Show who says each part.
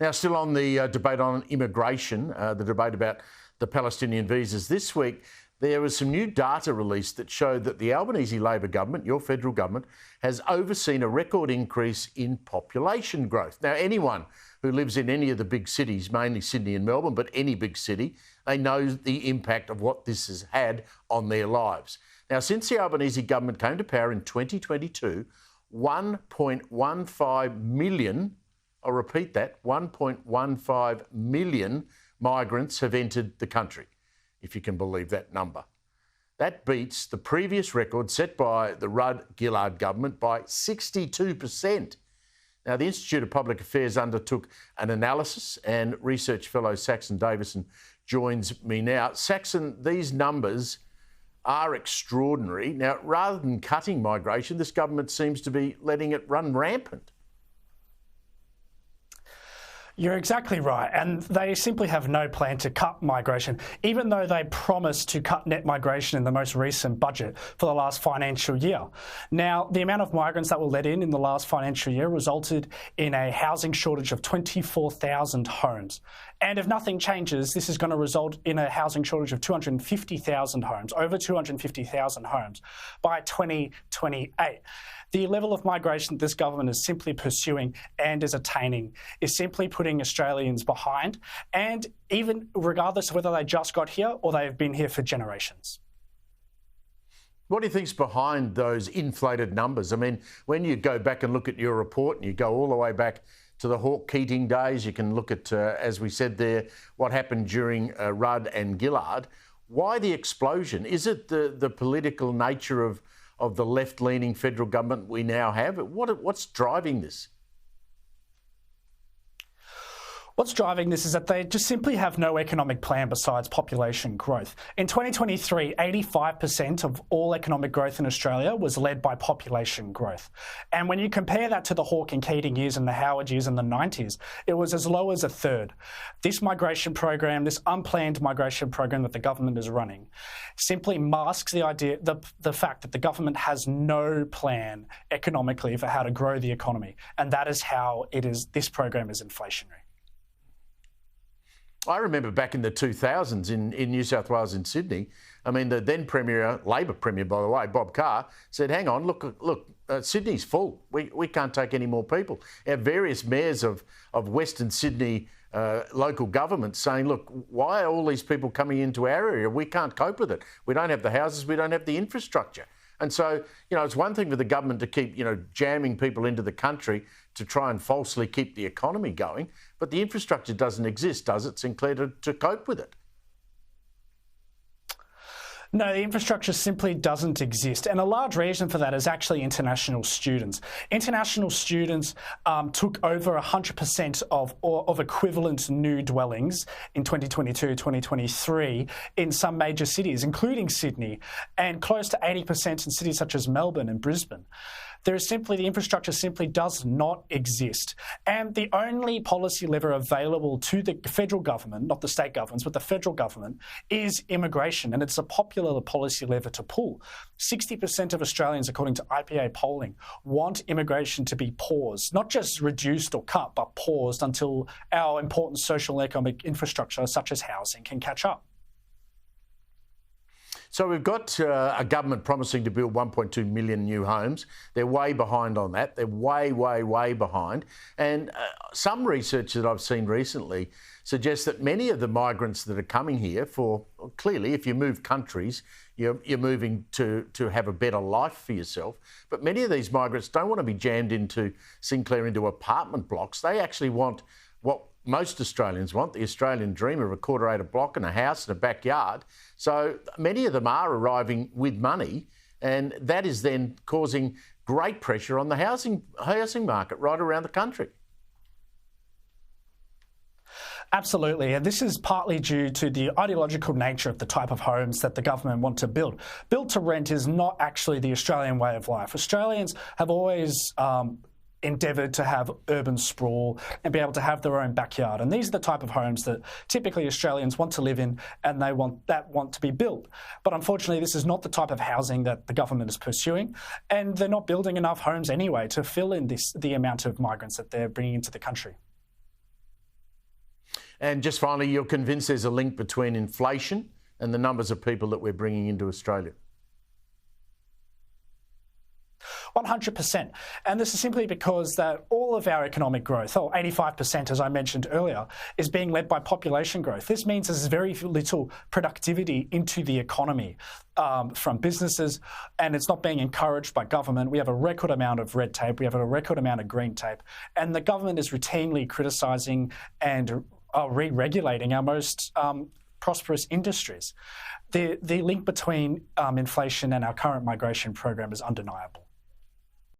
Speaker 1: Now, still on the debate on immigration, the debate about the Palestinian visas this week, there was some new data released that showed that the Albanese Labor government, your federal government, has overseen a record increase in population growth. Now, anyone who lives in any of the big cities, mainly Sydney and Melbourne, but any big city, they know the impact of what this has had on their lives. Now, since the Albanese government came to power in 2022, 1.15 million, I'll repeat that, 1.15 million migrants have entered the country, if you can believe that number. That beats the previous record set by the Rudd-Gillard government by 62%. Now, the Institute of Public Affairs undertook an analysis, and research fellow Saxon Davidson joins me now. Saxon, these numbers are extraordinary. Now, rather than cutting migration, this government seems to be letting it run rampant.
Speaker 2: You're exactly right, and they simply have no plan to cut migration, even though they promised to cut net migration in the most recent budget for the last financial year. Now, the amount of migrants that were let in the last financial year resulted in a housing shortage of 24,000 homes. And if nothing changes, this is going to result in a housing shortage of 250,000 homes, over 250,000 homes by 2028. The level of migration that this government is simply pursuing and is attaining is simply putting Australians behind, and even regardless of whether they just got here or they've been here for generations.
Speaker 1: What do you think's behind those inflated numbers? I mean, when you go back and look at your report and you go all the way back to the Hawke-Keating days, you can look at, as we said there, what happened during Rudd and Gillard. Why the explosion? Is it the political nature of the left-leaning federal government we now have? What's driving this?
Speaker 2: What's driving this is that they just simply have no economic plan besides population growth. In 2023, 85% of all economic growth in Australia was led by population growth. And when you compare that to the Hawke and Keating years and the Howard years in the 90s, it was as low as a third. This migration program, this unplanned migration program that the government is running, simply masks the fact that the government has no plan economically for how to grow the economy. And that is how this program is inflationary.
Speaker 1: I remember back in the 2000s in New South Wales and Sydney, I mean, the then Premier, Labor Premier, by the way, Bob Carr, said, hang on, look, Sydney's full. We can't take any more people. Our various mayors of Western Sydney local governments saying, look, why are all these people coming into our area? We can't cope with it. We don't have the houses. We don't have the infrastructure. And so, it's one thing for the government to keep, jamming people into the country to try and falsely keep the economy going, but the infrastructure doesn't exist, does it, Sinclair, to cope with it?
Speaker 2: No, the infrastructure simply doesn't exist. And a large reason for that is actually international students. International students took over 100% of equivalent new dwellings in 2022, 2023 in some major cities, including Sydney, and close to 80% in cities such as Melbourne and Brisbane. The infrastructure simply does not exist. And the only policy lever available to the federal government, not the state governments, but the federal government, is immigration. And it's a popular policy lever to pull. 60% of Australians, according to IPA polling, want immigration to be paused, not just reduced or cut, but paused until our important social and economic infrastructure, such as housing, can catch up.
Speaker 1: So we've got a government promising to build 1.2 million new homes. They're way behind on that. They're way, way, way behind. And some research that I've seen recently suggests that many of the migrants that are coming here clearly, if you move countries, you're moving to have a better life for yourself. But many of these migrants don't want to be jammed into apartment blocks. They actually want what most Australians want, the Australian dream of a quarter-acre block and a house and a backyard. So many of them are arriving with money, and that is then causing great pressure on the housing market right around the country.
Speaker 2: Absolutely, and this is partly due to the ideological nature of the type of homes that the government want to build. Build to rent is not actually the Australian way of life. Australians have always endeavoured to have urban sprawl and be able to have their own backyard. And these are the type of homes that typically Australians want to live in, and they want to be built. But unfortunately, this is not the type of housing that the government is pursuing, and they're not building enough homes anyway to fill in the amount of migrants that they're bringing into the country.
Speaker 1: And just finally, you're convinced there's a link between inflation and the numbers of people that we're bringing into Australia?
Speaker 2: 100%. And this is simply because that all of our economic growth, 85%, as I mentioned earlier, is being led by population growth. This means there's very little productivity into the economy from businesses, and it's not being encouraged by government. We have a record amount of red tape. We have a record amount of green tape. And the government is routinely criticising and re-regulating our most prosperous industries. The link between inflation and our current migration program is undeniable.